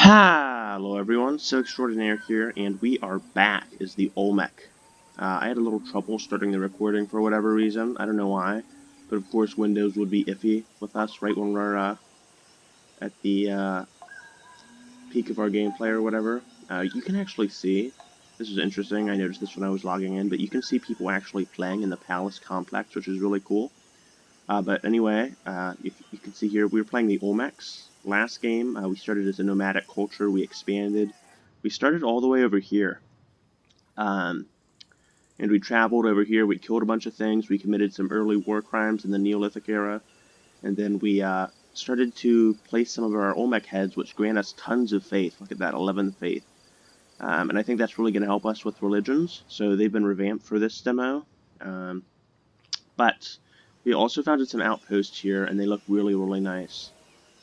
Hello everyone, So Extraordinaire here, and we are back as the Olmec. I had a little trouble starting the recording for whatever reason, I don't know why, but of course Windows would be iffy with us right when we're at the peak of our gameplay or whatever. You can actually see, this is interesting, I noticed this when I was logging in, but you can see people actually playing in the Palace Complex, which is really cool. But anyway, you can see here, we were playing the Olmecs. Last game, we started as a nomadic culture, we expanded. We started all the way over here. And we traveled over here, we killed a bunch of things, we committed some early war crimes in the Neolithic era, and then we started to place some of our Olmec heads, which grant us tons of faith. Look at that, 11 faith. And I think that's really going to help us with religions, so they've been revamped for this demo. But we also found some outposts here, and they look really, really nice.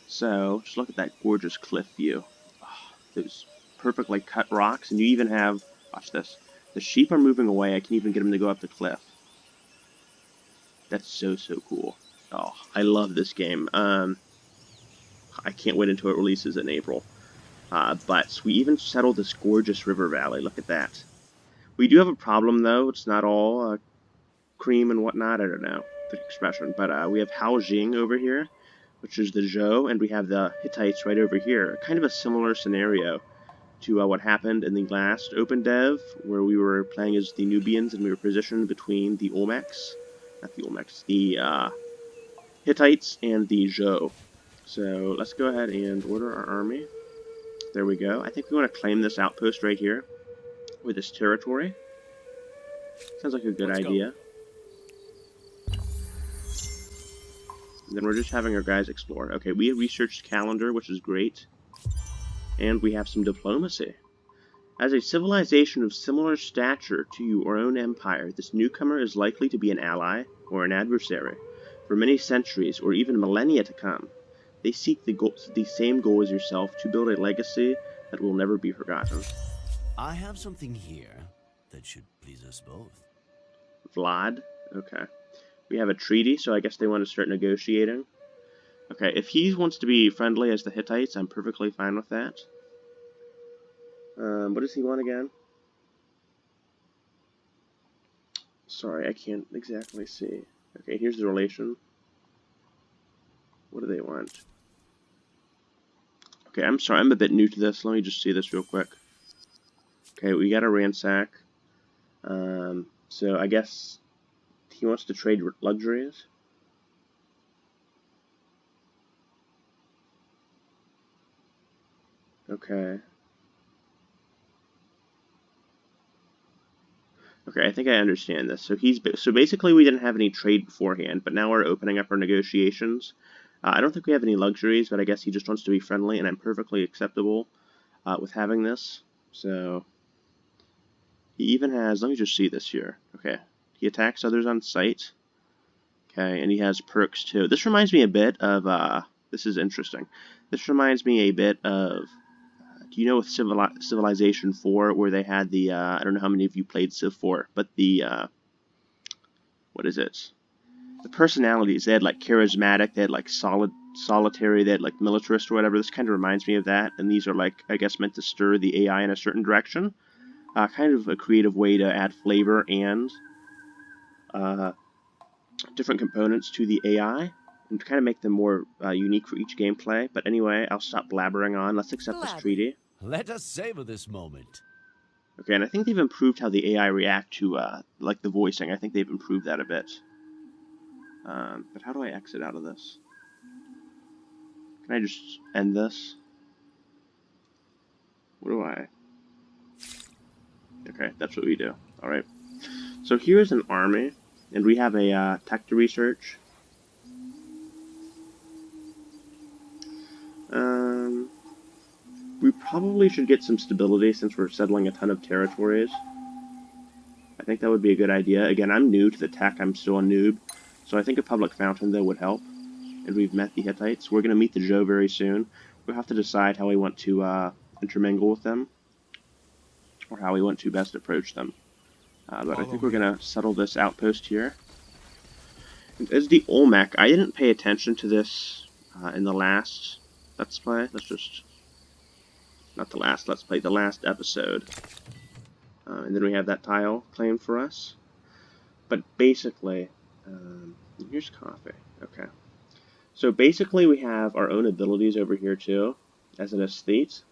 So, just look at that gorgeous cliff view. Oh, those perfectly cut rocks, and you even have, watch this, the sheep are moving away, I can even get them to go up the cliff. That's so, so cool. Oh, I love this game. I can't wait until it releases in April. But we even settled this gorgeous river valley, look at that. We do have a problem, though, it's not all cream and whatnot, I don't know the expression, but we have Haojing over here, which is the Zhou, and we have the Hittites right over here. Kind of a similar scenario to what happened in the last OpenDev, where we were playing as the Nubians and we were positioned between the Olmecs, not the Olmecs, the Hittites and the Zhou. So let's go ahead and order our army. There we go. I think we want to claim this outpost right here, or this territory. Sounds like a good idea. And then we're just having our guys explore. Okay, we have researched calendar, which is great. And we have some diplomacy. As a civilization of similar stature to your own empire, this newcomer is likely to be an ally or an adversary for many centuries or even millennia to come. They seek the same goal as yourself, to build a legacy that will never be forgotten. I have something here that should please us both. Vlad? Okay. We have a treaty, so I guess they want to start negotiating. Okay, if he wants to be friendly as the Hittites, I'm perfectly fine with that. What does he want again? Sorry, I can't exactly see. Okay, here's the relation. What do they want? Okay, I'm sorry, I'm a bit new to this. Let me just see this real quick. Okay, we got a ransack. So I guess he wants to trade luxuries. Okay. Okay, I think I understand this. So basically we didn't have any trade beforehand, but now we're opening up our negotiations. I don't think we have any luxuries, but I guess he just wants to be friendly, and I'm perfectly acceptable with having this. So he even has, let me just see this here. Okay, he attacks others on sight. Okay, and he has perks too. This reminds me a bit of, this is interesting. This reminds me a bit of, do you know with Civilization 4, where they had the, I don't know how many of you played Civ 4, but the, what is it? The personalities, they had like charismatic, they had like solitary, they had like militarist or whatever. This kind of reminds me of that, and these are like, I guess, meant to stir the AI in a certain direction. Kind of a creative way to add flavor and different components to the AI, and to kind of make them more unique for each gameplay. But anyway, I'll stop blabbering on. Let's accept this treaty. Let us savor this moment. Okay, and I think they've improved how the AI react to, like, the voicing. I think they've improved that a bit. But how do I exit out of this? Can I just end this? What do I... Okay, that's what we do. Alright. So here's an army, and we have a tech to research. We probably should get some stability since we're settling a ton of territories. I think that would be a good idea. Again, I'm new to the tech, I'm still a noob, so I think a public fountain, though, would help. And we've met the Hittites. We're going to meet the Zhou very soon. We'll have to decide how we want to intermingle with them, or how we want to best approach them. But I think we're going to settle this outpost here. And as the Olmec, I didn't pay attention to this in the last Let's Play. Let's just Not the last Let's Play, the last episode. And then we have that tile claimed for us. But basically, here's coffee. Okay. So basically we have our own abilities over here too, as an aesthete.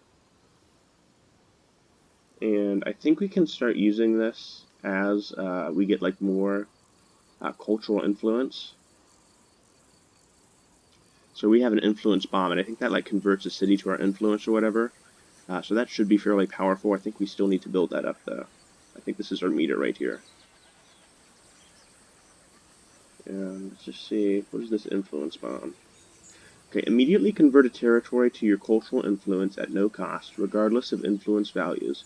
And I think we can start using this as we get like more cultural influence. So we have an influence bomb, and I think that like converts a city to our influence or whatever. So that should be fairly powerful. I think we still need to build that up though. I think this is our meter right here. And let's just see, what is this influence bomb? Okay, immediately convert a territory to your cultural influence at no cost, regardless of influence values.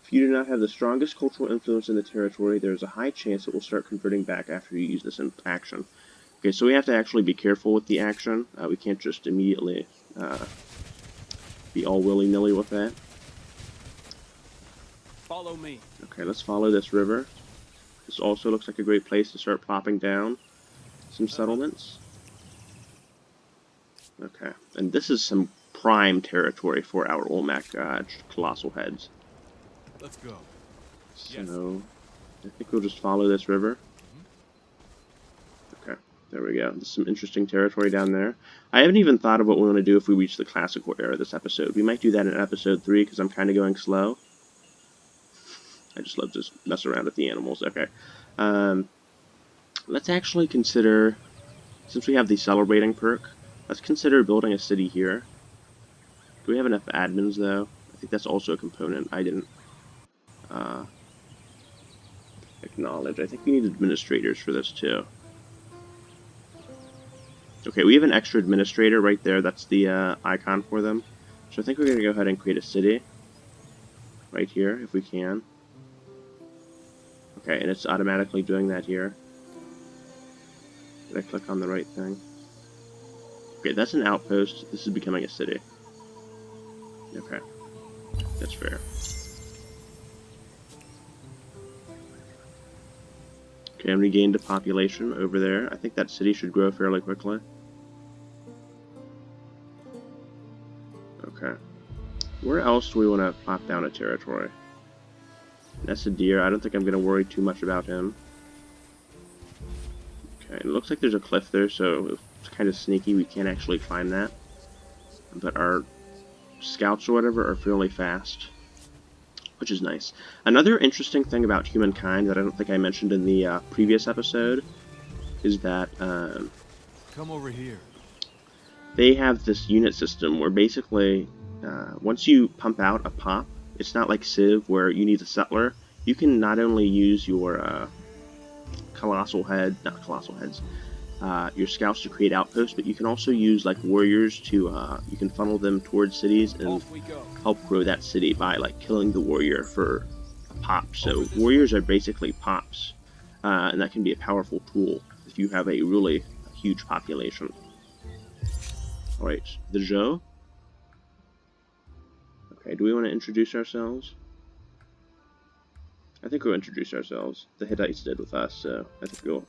If you do not have the strongest cultural influence in the territory, there is a high chance it will start converting back after you use this action. Okay, so we have to actually be careful with the action. We can't just immediately be all willy-nilly with that. Follow me. Okay, let's follow this river. This also looks like a great place to start plopping down some settlements. Okay, and this is some prime territory for our Olmec colossal heads. Let's go. So, Yes. I think we'll just follow this river. Okay, there we go. There's some interesting territory down there. I haven't even thought of what we want to do if we reach the classical era this episode. We might do that in episode 3 because I'm kind of going slow. I just love to mess around with the animals. Okay. Let's actually consider, since we have the celebrating perk, let's consider building a city here. Do we have enough admins, though? I think that's also a component I didn't acknowledge. I think we need administrators for this, too. Okay, we have an extra administrator right there. That's the icon for them. So I think we're going to go ahead and create a city right here, if we can. Okay, and it's automatically doing that here. Did I click on the right thing? Okay, that's an outpost. This is becoming a city. Okay, that's fair. Okay, and we gained a population over there. I think that city should grow fairly quickly. Okay. Where else do we want to plop down a territory? That's a deer. I don't think I'm going to worry too much about him. Okay, and it looks like there's a cliff there, so it's kind of sneaky. We can't actually climb that. But our scouts or whatever are fairly fast, which is nice. Another interesting thing about Humankind that I don't think I mentioned in the previous episode is that Come over here. they have this unit system where basically once you pump out a pop, it's not like Civ where you need a settler. You can not only use your your scouts to create outposts, but you can also use like warriors to you can funnel them towards cities and Off we go. help grow that city by like killing the warrior for a pop. So warriors are basically pops, and that can be a powerful tool if you have a really huge population. All right, the Zhou. Okay, do we want to introduce ourselves? I think we'll introduce ourselves. The Hittites did with us, so I think we'll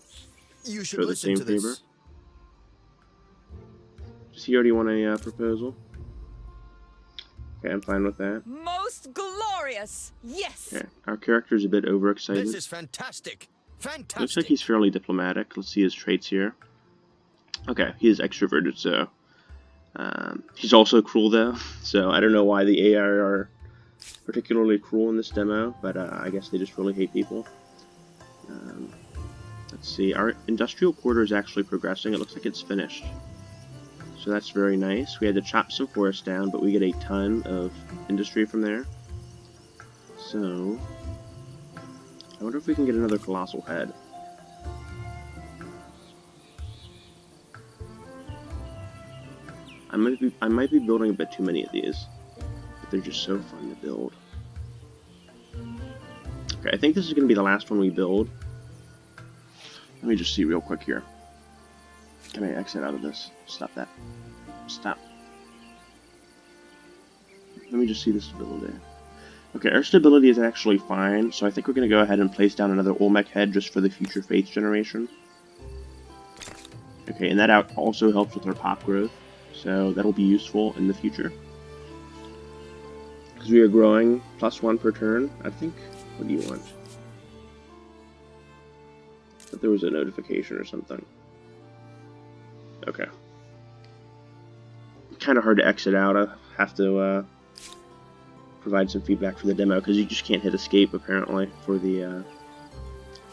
You should show the listen same to favor. this. Does he already want a proposal? Okay, I'm fine with that. Most glorious! Yes! Okay, our character's a bit overexcited. This is fantastic. Fantastic. Looks like he's fairly diplomatic. Let's see his traits here. Okay, he is extroverted, so he's also cruel though. So I don't know why the AI are particularly cruel in this demo, but I guess they just really hate people. Let's see, our industrial quarter is actually progressing. It looks like it's finished. So that's very nice. We had to chop some forest down, but we get a ton of industry from there. So I wonder if we can get another colossal head. I might be building a bit too many of these, but they're just so fun to build. Okay, I think this is going to be the last one we build. Let me just see real quick here. Can I exit out of this? Stop that. Stop. Let me just see the stability. Okay, our stability is actually fine, so I think we're going to go ahead and place down another Olmec head just for the future Faith generation. Okay, and that also helps with our pop growth, so that'll be useful in the future. Because we are growing +1 per turn. I think. What do you want? I thought there was a notification or something. Okay. Kind of hard to exit out. I have to provide some feedback for the demo because you just can't hit escape apparently for the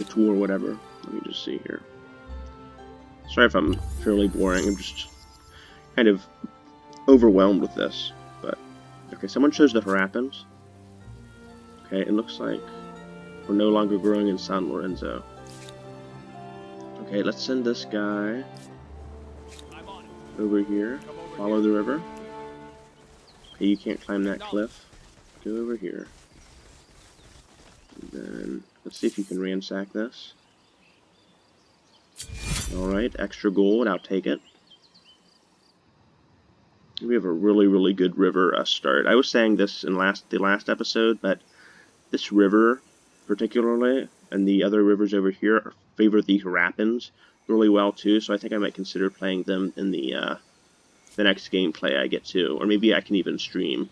tool or whatever. Let me just see here. Sorry if I'm fairly boring. I'm just kind of overwhelmed with this. But okay, someone chose the Harappans. Okay, it looks like we're no longer growing in San Lorenzo. Okay, let's send this guy over here. Follow the river. Okay, you can't climb that cliff. Go over here. And then let's see if you can ransack this. Alright, extra gold, I'll take it. We have a really, really good river start. I was saying this in the last episode, but this river, particularly, and the other rivers over here, favor the Harappans really well too, so I think I might consider playing them in the next gameplay I get to, or maybe I can even stream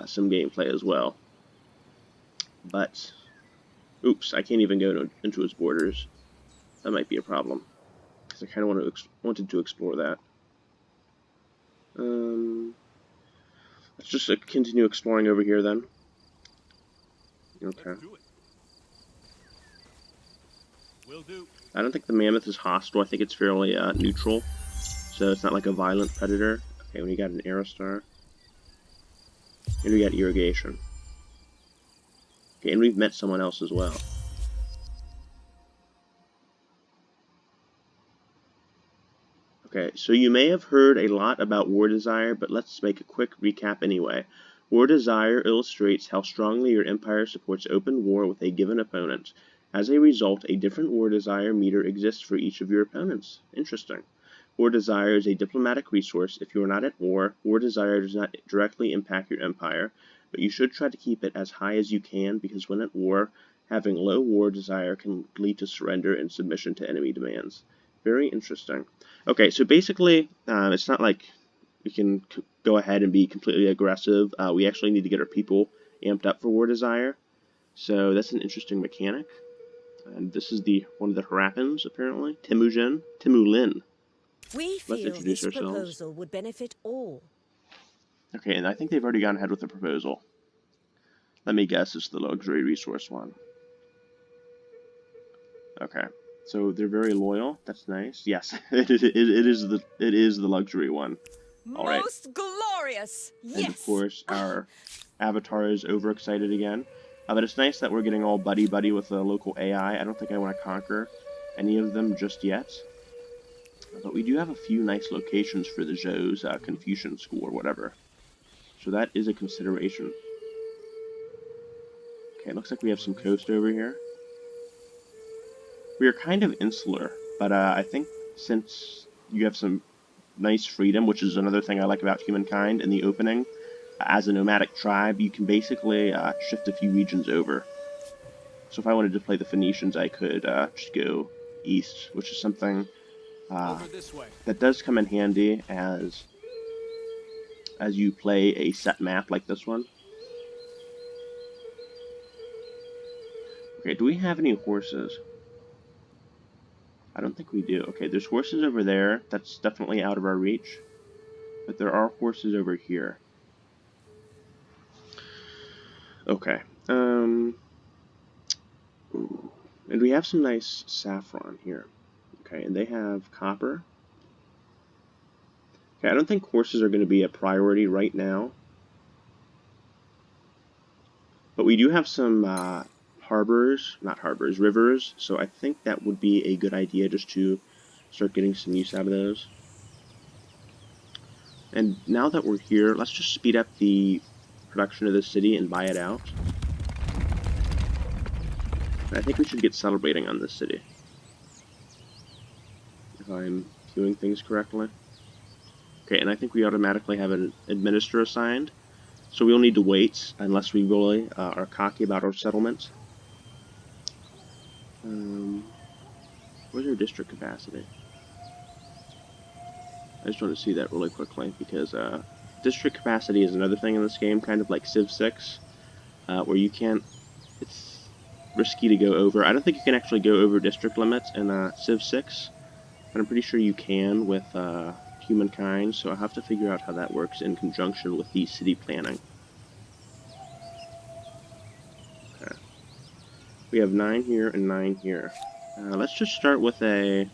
some gameplay as well. But, oops, I can't even go into its borders. That might be a problem, because I kind of wanted to explore that. Let's just continue exploring over here then. Okay. Will do. I don't think the mammoth is hostile. I think it's fairly neutral, so it's not like a violent predator. Okay, we got an Aerostar. And we got irrigation. Okay, and we've met someone else as well. Okay, so you may have heard a lot about War Desire, but let's make a quick recap anyway. War Desire illustrates how strongly your empire supports open war with a given opponent. As a result, a different War Desire meter exists for each of your opponents. Interesting. War Desire is a diplomatic resource. If you are not at war, War Desire does not directly impact your empire, but you should try to keep it as high as you can, because when at war, having low War Desire can lead to surrender and submission to enemy demands. Very interesting. Okay, so basically, it's not like we can go ahead and be completely aggressive. We actually need to get our people amped up for War Desire. So that's an interesting mechanic. And this is one of the Harappans, apparently. Timulin. We Let's feel introduce this ourselves. proposal would benefit all. Okay, and I think they've already gone ahead with the proposal. Let me guess, it's the luxury resource one. Okay, so they're very loyal. That's nice. Yes, it is the luxury one. All right. Most glorious! And Yes! of course, our avatar is overexcited again. But it's nice that we're getting all buddy-buddy with the local AI. I don't think I want to conquer any of them just yet. But we do have a few nice locations for the Zhou's Confucian School or whatever. So that is a consideration. Okay, it looks like we have some coast over here. We are kind of insular, but I think since you have some nice freedom, which is another thing I like about Humankind in the opening, as a nomadic tribe, you can basically shift a few regions over. So if I wanted to play the Phoenicians, I could just go east, which is something Over this way. that does come in handy as you play a set map like this one. Okay, do we have any horses? I don't think we do. Okay, there's horses over there. That's definitely out of our reach. But there are horses over here. Okay. Ooh. And we have some nice saffron here. Okay, and they have copper. Okay, I don't think horses are going to be a priority right now. But we do have some rivers, so I think that would be a good idea just to start getting some use out of those. And now that we're here, let's just speed up the production of the city and buy it out. And I think we should get celebrating on this city, if I'm viewing things correctly. Okay, and I think we automatically have an administrator assigned, so we'll need to wait unless we really are cocky about our settlement. Where's our district capacity? I just want to see that really quickly because district capacity is another thing in this game, kind of like Civ 6, where you can't. It's risky to go over. I don't think you can actually go over district limits in Civ 6, but I'm pretty sure you can with Humankind. So I have to figure out how that works in conjunction with the city planning. Okay. We have 9 here and 9 here. Let's just start with a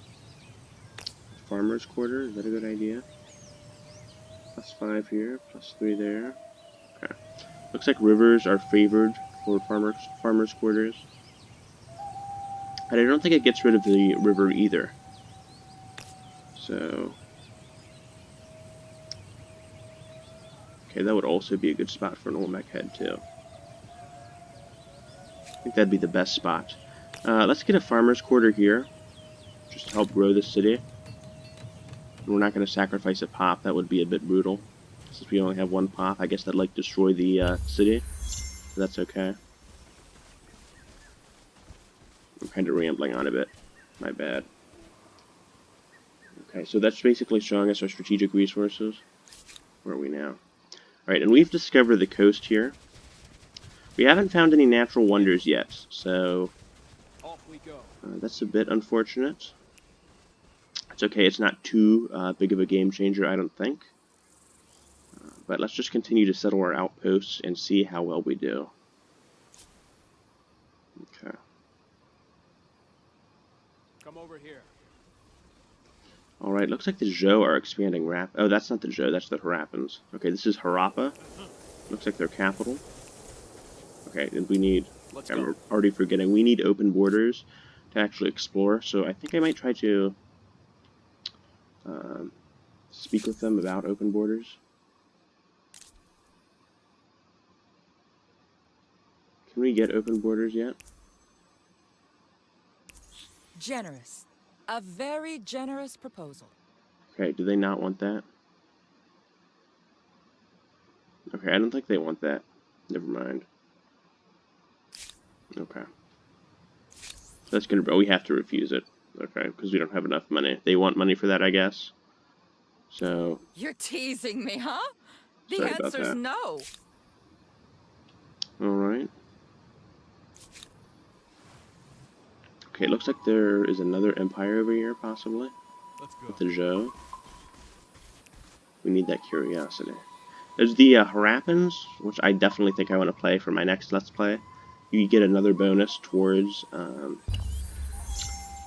farmer's quarter. Is that a good idea? +5 here, +3 there. Okay. Looks like rivers are favored for farmers' quarters. And I don't think it gets rid of the river either. So... okay, that would also be a good spot for an Olmec head, too. I think that'd be the best spot. Let's get a farmer's quarter here, just to help grow the city. We're not going to sacrifice a pop, that would be a bit brutal. Since we only have 1 pop, I guess that'd like destroy the city. So that's okay. I'm kind of rambling on a bit. My bad. Okay, so that's basically showing us our strategic resources. Where are we now? Alright, and we've discovered the coast here. We haven't found any natural wonders yet, so Off we go. that's a bit unfortunate. It's okay, it's not too big of a game changer, I don't think. But let's just continue to settle our outposts and see how well we do. Okay. Come over here. Alright, looks like the Zhou are expanding oh, that's not the Zhou, that's the Harappans. Okay, this is Harappa. Looks like their capital. Okay, and we need... I'm already forgetting. We need open borders to actually explore, so I think I might try to speak with them about open borders. Can we get open borders yet? Generous. A very generous proposal. Okay, do they not want that? Okay, I don't think they want that. Never mind. Okay. That's gonna... oh, we have to refuse it. Okay, because we don't have enough money. They want money for that, I guess. So... You're teasing me, huh? The sorry about answer's that. no. Alright. Okay, looks like there is another empire over here, possibly. Let's go. With the Zhou. We need that curiosity. There's the Harappans, which I definitely think I want to play for my next Let's Play. You get another bonus towards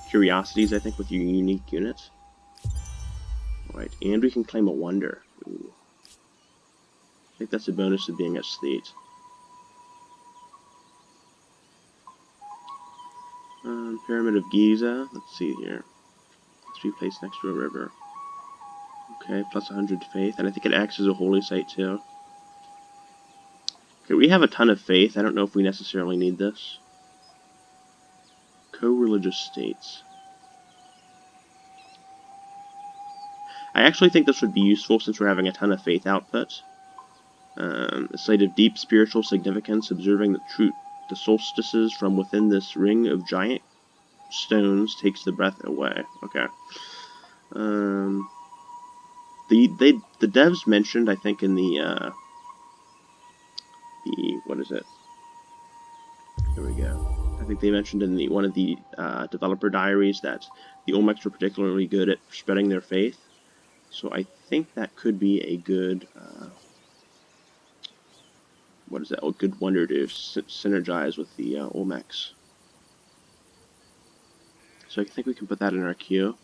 curiosities, I think, with your unique units. Alright, and we can claim a wonder. Ooh. I think that's a bonus of being a state. Pyramid of Giza. Let's see here. Let's be placed next to a river. Okay, plus 100 faith, and I think it acts as a holy site too. Okay, we have a ton of faith. I don't know if we necessarily need this. Co-religious states. I actually think this would be useful since we're having a ton of faith output. A site of deep spiritual significance, observing the solstices from within this ring of giant stones takes the breath away. Okay. The devs mentioned, I think, in the what is it? Here we go. I think they mentioned in one of the developer diaries that the Olmecs were particularly good at spreading their faith. So I think that could be a good what is that? A good wonder to synergize with the Olmecs. So I think we can put that in our queue.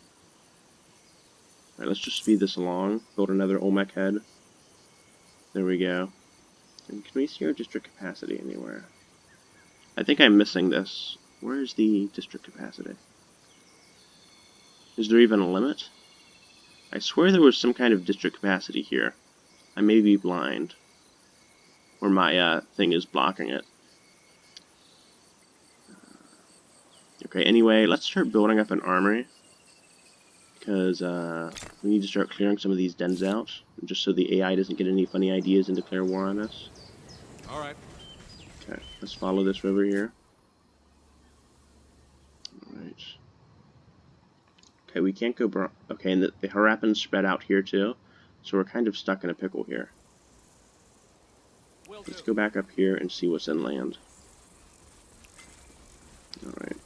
Alright, let's just speed this along. Build another Olmec head. There we go. And can we see our district capacity anywhere? I think I'm missing this. Where is the district capacity? Is there even a limit? I swear there was some kind of district capacity here. I may be blind. Or my thing is blocking it. Okay, anyway, let's start building up an armory. Because we need to start clearing some of these dens out. Just so the AI doesn't get any funny ideas and declare war on us. Alright. Okay, let's follow this river here. Alright. Okay, we can't go... okay, and the Harappans spread out here too. So we're kind of stuck in a pickle here. Will Let's do. go back up here and see what's inland. Alright.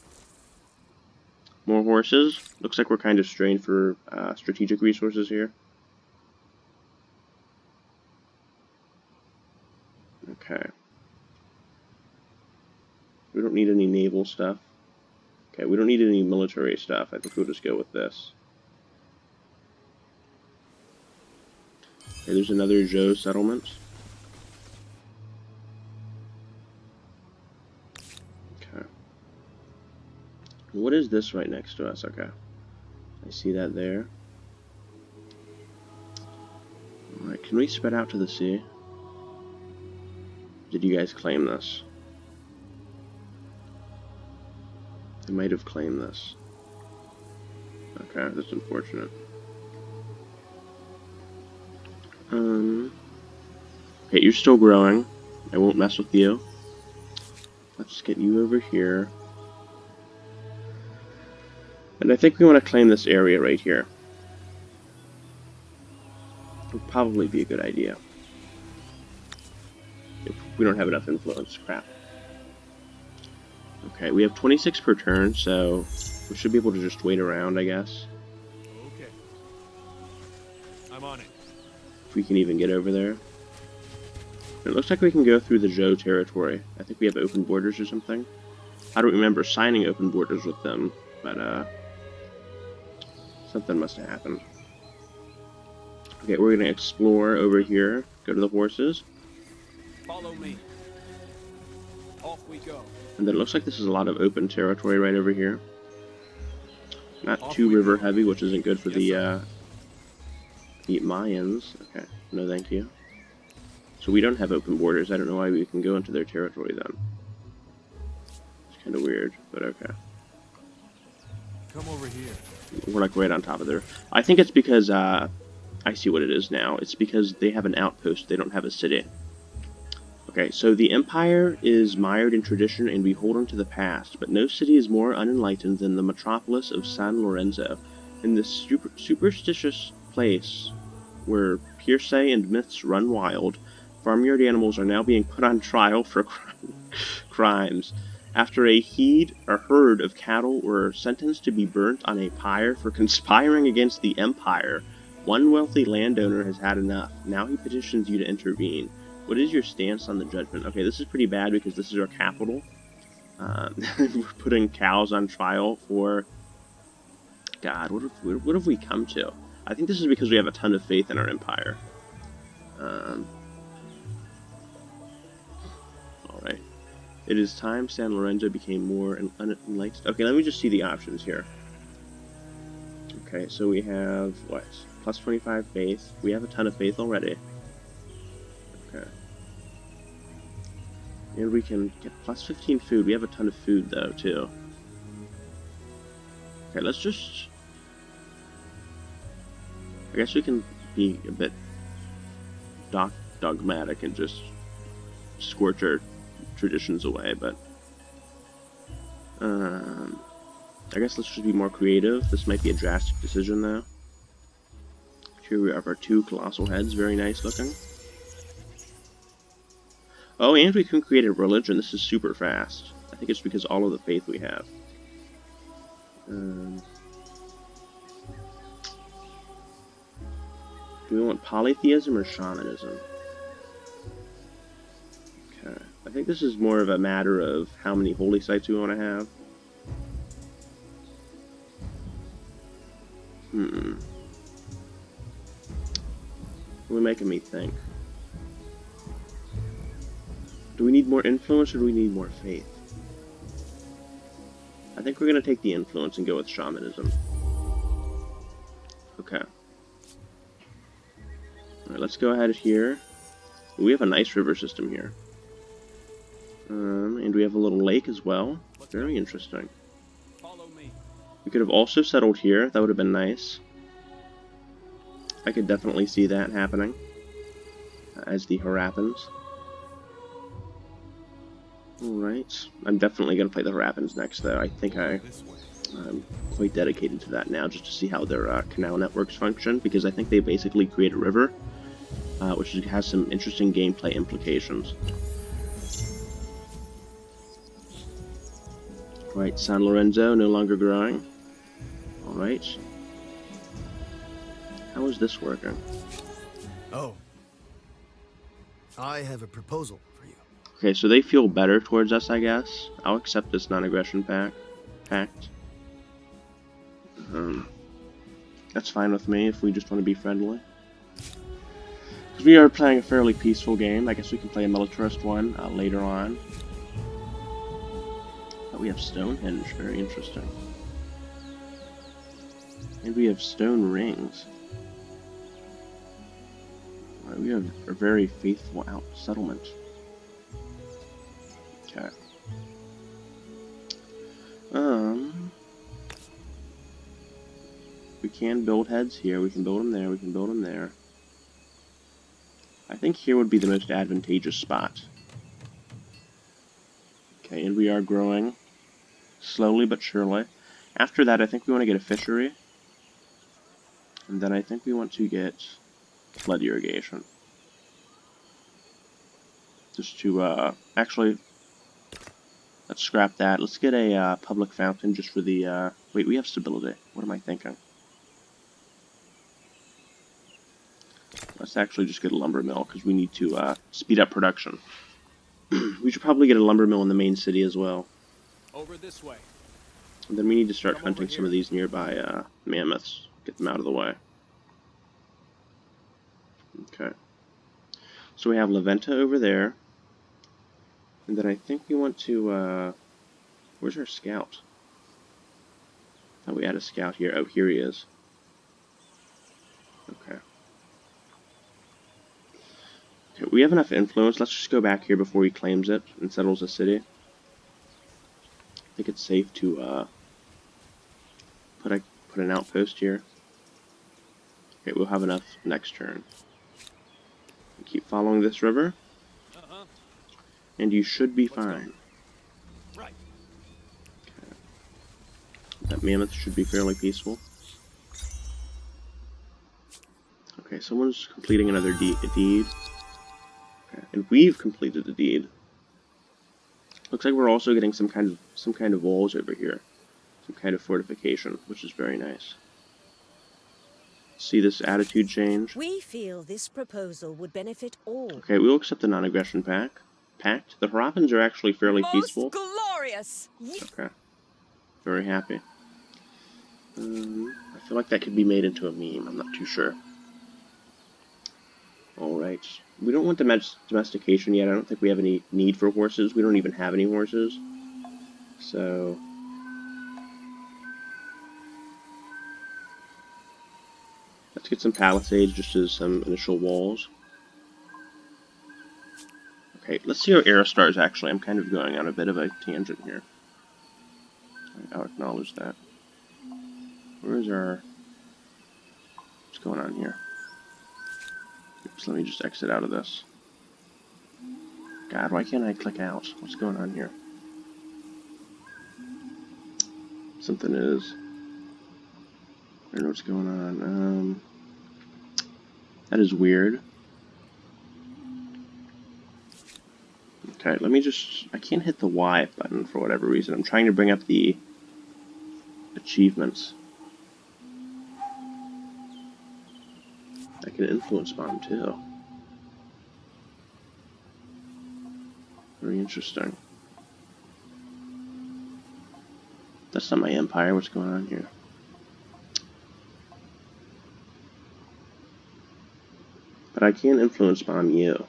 More horses. Looks like we're kind of strained for strategic resources here. Okay. We don't need any naval stuff. Okay, we don't need any military stuff. I think we'll just go with this. Okay, there's another Zhou settlement. Okay. What is this right next to us? Okay. I see that there. Alright, can we spread out to the sea? Did you guys claim this? They might have claimed this. Okay, that's unfortunate. Okay, you're still growing. I won't mess with you. Let's get you over here. And I think we want to claim this area right here. Would probably be a good idea. If we don't have enough influence. Crap. Okay, we have 26 per turn, so we should be able to just wait around, I guess. Okay. I'm on it. If we can even get over there. It looks like we can go through the Zhou territory. I think we have open borders or something. I don't remember signing open borders with them, but something must have happened. Okay, we're gonna explore over here. Go to the horses. Follow me. Off we go. And then it looks like this is a lot of open territory right over here. Not Off too we river go. heavy, which isn't good for Yes, the Mayans. Okay, no thank you. So we don't have open borders. I don't know why we can go into their territory then. It's kind of weird, but okay. Come over here. We're like right on top of there. I think it's because, I see what it is now. It's because they have an outpost. They don't have a city. Okay, so the Empire is mired in tradition and beholden to the past, but no city is more unenlightened than the metropolis of San Lorenzo. In this superstitious place where hearsay and myths run wild, farmyard animals are now being put on trial for crimes. After a herd of cattle were sentenced to be burnt on a pyre for conspiring against the Empire, one wealthy landowner has had enough. Now he petitions you to intervene. What is your stance on the judgment? Okay, this is pretty bad because this is our capital. We're putting cows on trial for... God, what have we come to? I think this is because we have a ton of faith in our empire. Alright. It is time San Lorenzo became more enlightened. Okay, let me just see the options here. Okay, so we have, what? Plus 25 faith. We have a ton of faith already. Okay. And we can get plus 15 food. We have a ton of food, though, too. Okay, let's just... I guess we can be a bit dogmatic and just scorch our traditions away, but... I guess let's just be more creative. This might be a drastic decision, though. Here we have our two colossal heads. Very nice looking. Oh, and we can create a religion. This is super fast. I think it's because all of the faith we have. Do we want polytheism or shamanism? Okay. I think this is more of a matter of how many holy sites we want to have. What are making me think? Do we need more influence or do we need more faith? I think we're going to take the influence and go with shamanism. Okay. Alright, let's go ahead here. We have a nice river system here. And we have a little lake as well. Very interesting. Follow me. We could have also settled here. That would have been nice. I could definitely see that happening. As the Harappans. Alright. I'm definitely going to play the Harappans next, though. I think I'm quite dedicated to that now, just to see how their canal networks function, because I think they basically create a river. which has some interesting gameplay implications. Right, San Lorenzo no longer growing. Alright. How is this working? Oh. I have a proposal for you. Okay, so they feel better towards us, I guess. I'll accept this non-aggression pact. That's fine with me if we just want to be friendly. Because we are playing a fairly peaceful game. I guess we can play a militarist one later on. But we have Stonehenge, very interesting. And we have stone rings. We have a very faithful settlement. Okay. We can build heads here. We can build them there. We can build them there. I think here would be the most advantageous spot. Okay, and we are growing slowly but surely. After that, I think we want to get a fishery. And then I think we want to get flood irrigation. Just to, actually, let's scrap that. Let's get a public fountain just for the, wait, we have stability. What am I thinking? Let's actually just get a lumber mill, because we need to, speed up production. We should probably get a lumber mill in the main city as well. Over this way. And then we need to start Come hunting over some of here. these nearby, mammoths. Get them out of the way. Okay. So we have La Venta over there. And then I think we want to, where's our scout? I thought we had a scout here. Oh, here he is. Okay. Okay, we have enough influence. Let's just go back here before he claims it and settles the city. I think it's safe to, put an outpost here. Okay, we'll have enough next turn. Keep following this river. And you should be fine. Right. Okay. That mammoth should be fairly peaceful. Okay, someone's completing another deed. Okay, and we've completed the deed. Looks like we're also getting some kind of walls over here, some kind of fortification, which is very nice. See this attitude change? We feel this proposal would benefit all. Okay, we'll accept the non-aggression pact. The Harappans are actually fairly Most peaceful. glorious! Okay. Very happy. I feel like that could be made into a meme. I'm not too sure. Alright. We don't want domestication yet. I don't think we have any need for horses. We don't even have any horses. So... let's get some palisades just as some initial walls. Okay, let's see our Aerostars actually. I'm kind of going on a bit of a tangent here. I'll acknowledge that. Where's our... what's going on here? Oops, let me just exit out of this. God, why can't I click out? What's going on here? Something is... I don't know what's going on. That is weird. Okay, let me just... I can't hit the Y button for whatever reason. I'm trying to bring up the achievements. I can influence bomb too. Very interesting. That's not my empire. What's going on here? But I can influence bomb you.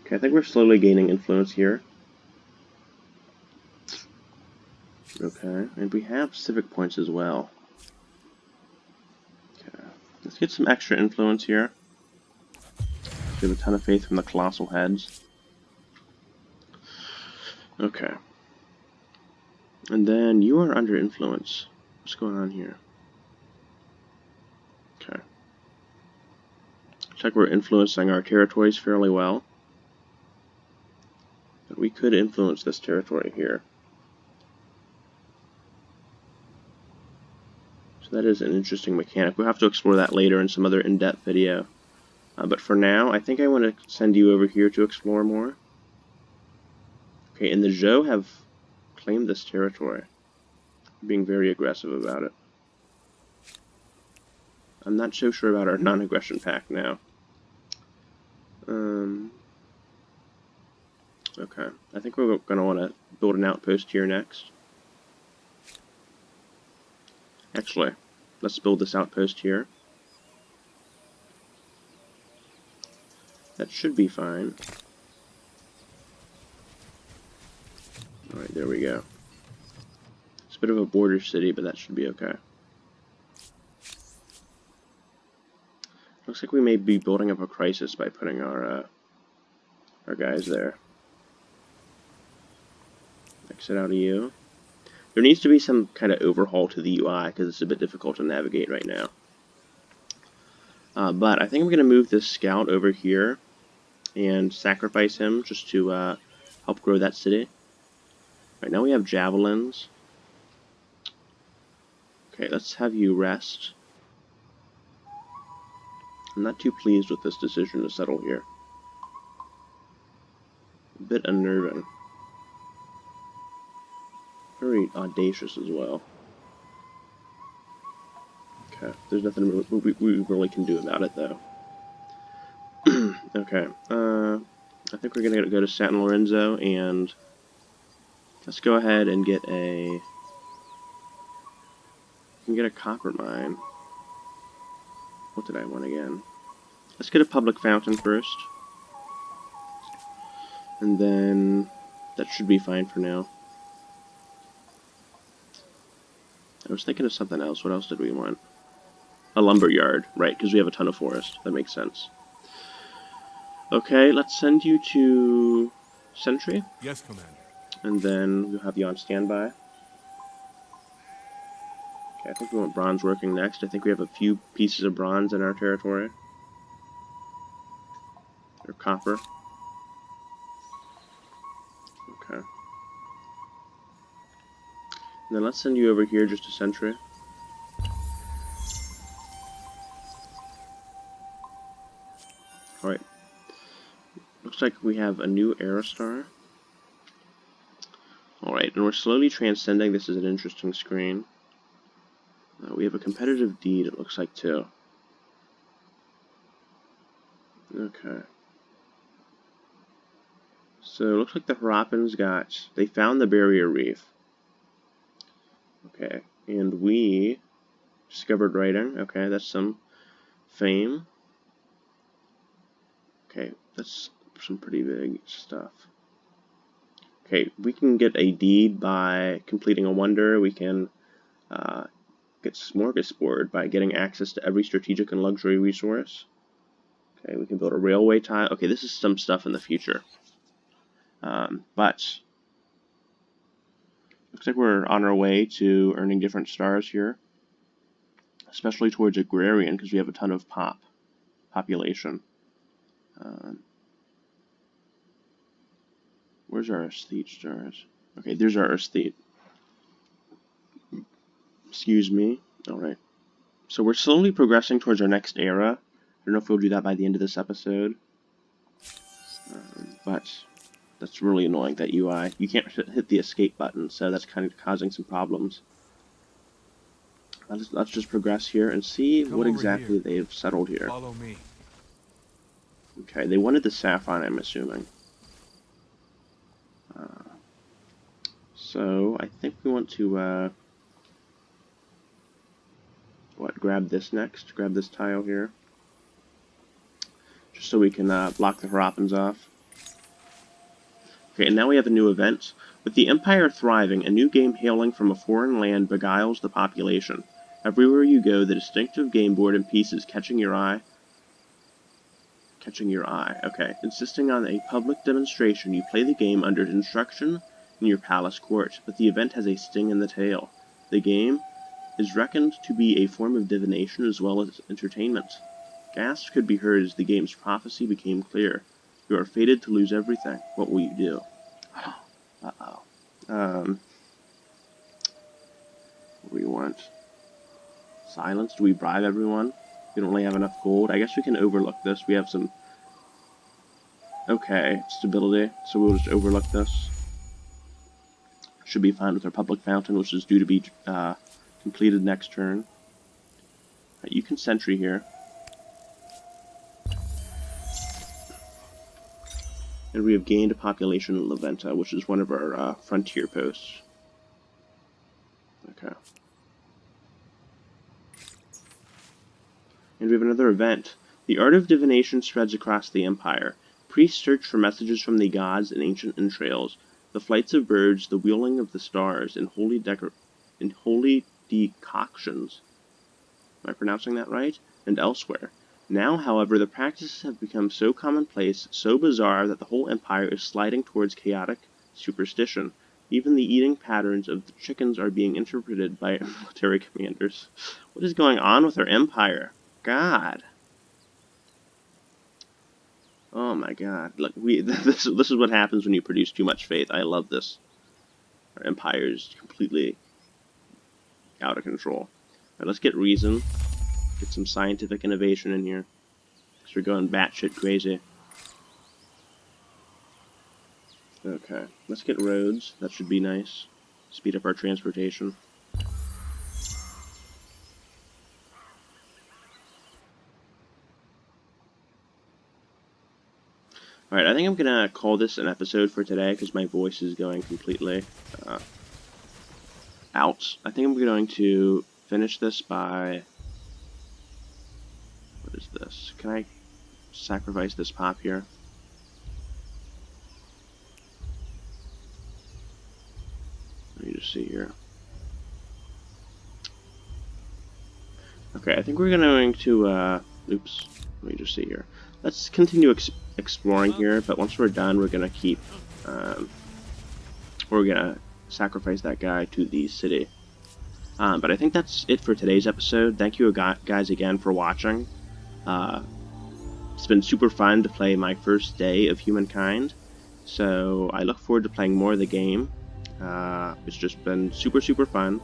Okay, I think we're slowly gaining influence here. Okay, and we have civic points as well. Okay, let's get some extra influence here. We have a ton of faith from the colossal heads. Okay. And then you are under influence. What's going on here? Okay. Looks like we're influencing our territories fairly well. But we could influence this territory here. So that is an interesting mechanic. We'll have to explore that later in some other in-depth video. But for now, I think I want to send you over here to explore more. Okay, and the Zhou have claimed this territory, being very aggressive about it. I'm not so sure about our non-aggression pact now. Okay, I think we're going to want to build an outpost here next. Actually, let's build this outpost here. That should be fine. Alright, there we go. It's a bit of a border city, but that should be okay. Looks like we may be building up a crisis by putting our guys there. Exit out of you. There needs to be some kind of overhaul to the UI, because it's a bit difficult to navigate right now. But I think I'm going to move this scout over here and sacrifice him just to help grow that city. Right now we have javelins. Okay, let's have you rest. I'm not too pleased with this decision to settle here. A bit unnerving. Very audacious as well. Okay, there's nothing we really can do about it, though. Okay, I think we're gonna go to San Lorenzo, and let's go ahead and get a... We can get a copper mine. What did I want again? Let's get a public fountain first. And then that should be fine for now. I was thinking of something else. What else did we want? A lumber yard, right, because we have a ton of forest. That makes sense. Okay, let's send you to Sentry. Yes, Commander. And then we'll have you on standby. Okay, I think we want bronze working next. I think we have a few pieces of bronze in our territory. Or copper. Okay. And then let's send you over here just a sentry. Alright. Looks like we have a new Aerostar. Alright, and we're slowly transcending. This is an interesting screen. We have a competitive deed, it looks like, too. Okay. So it looks like the Harappans they found the barrier reef. Okay, and we discovered writing. Okay, that's some fame. Okay, that's some pretty big stuff. Okay, we can get a deed by completing a wonder. We can get smorgasbord by getting access to every strategic and luxury resource. Okay, we can build a railway tie. Okay, this is some stuff in the future. But looks like we're on our way to earning different stars here, especially towards agrarian, because we have a ton of population. Where's our aesthete stars? Okay, there's our aesthete. Excuse me. Alright. So we're slowly progressing towards our next era. I don't know if we'll do that by the end of this episode. But that's really annoying, that UI. You can't hit the escape button, so that's kind of causing some problems. Let's just progress here and see what exactly they've settled here. Follow me. Okay, they wanted the saffron, I'm assuming. So I think we want to grab this next. Grab this tile here, just so we can block the Harappans off. Okay, and now we have a new event. With the Empire thriving, a new game hailing from a foreign land beguiles the population. Everywhere you go, the distinctive game board and pieces catching your eye. Okay. Insisting on a public demonstration, you play the game under instruction in your palace court, but the event has a sting in the tail. The game is reckoned to be a form of divination as well as entertainment. Gasps could be heard as the game's prophecy became clear. You are fated to lose everything. What will you do? Uh-oh. What do we want? Silence? Do we bribe everyone? We don't really have enough gold. I guess we can overlook this. We have some... Okay, stability. So we'll just overlook this. Should be fine with our public fountain, which is due to be completed next turn. Right, you can sentry here. And we have gained a population in Laventa, which is one of our frontier posts. Okay. And we have another event. The art of divination spreads across the empire. Priests search for messages from the gods in ancient entrails, the flights of birds, the wheeling of the stars, in holy decoctions. Am I pronouncing that right? And elsewhere. Now, however, the practices have become so commonplace, so bizarre, that the whole empire is sliding towards chaotic superstition. Even the eating patterns of the chickens are being interpreted by military commanders. What is going on with our empire? God. Oh my God. Look, this is what happens when you produce too much faith. I love this. Our empire is completely out of control. Alright, let's get reason. Get some scientific innovation in here. Because we're going batshit crazy. Okay, let's get roads. That should be nice. Speed up our transportation. Alright, I think I'm gonna call this an episode for today because my voice is going completely out. I think I'm going to finish this by... What is this? Can I sacrifice this pop here? Let me just see here. Okay, I think we're going to, oops, let me just see here. Let's continue exploring here, but once we're done, we're gonna keep, we're gonna sacrifice that guy to the city. But I think that's it for today's episode. Thank you guys again for watching. It's been super fun to play my first day of Humankind, so I look forward to playing more of the game. It's just been super fun,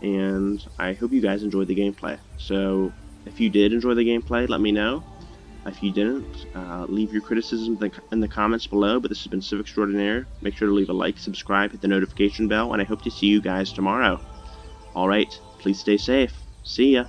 and I hope you guys enjoyed the gameplay. So if you did enjoy the gameplay, let me know. If you didn't, leave your criticism in the comments below. But this has been Civ Extraordinaire. Make sure to leave a like, subscribe, hit the notification bell, and I hope to see you guys tomorrow. Alright, please stay safe. See ya.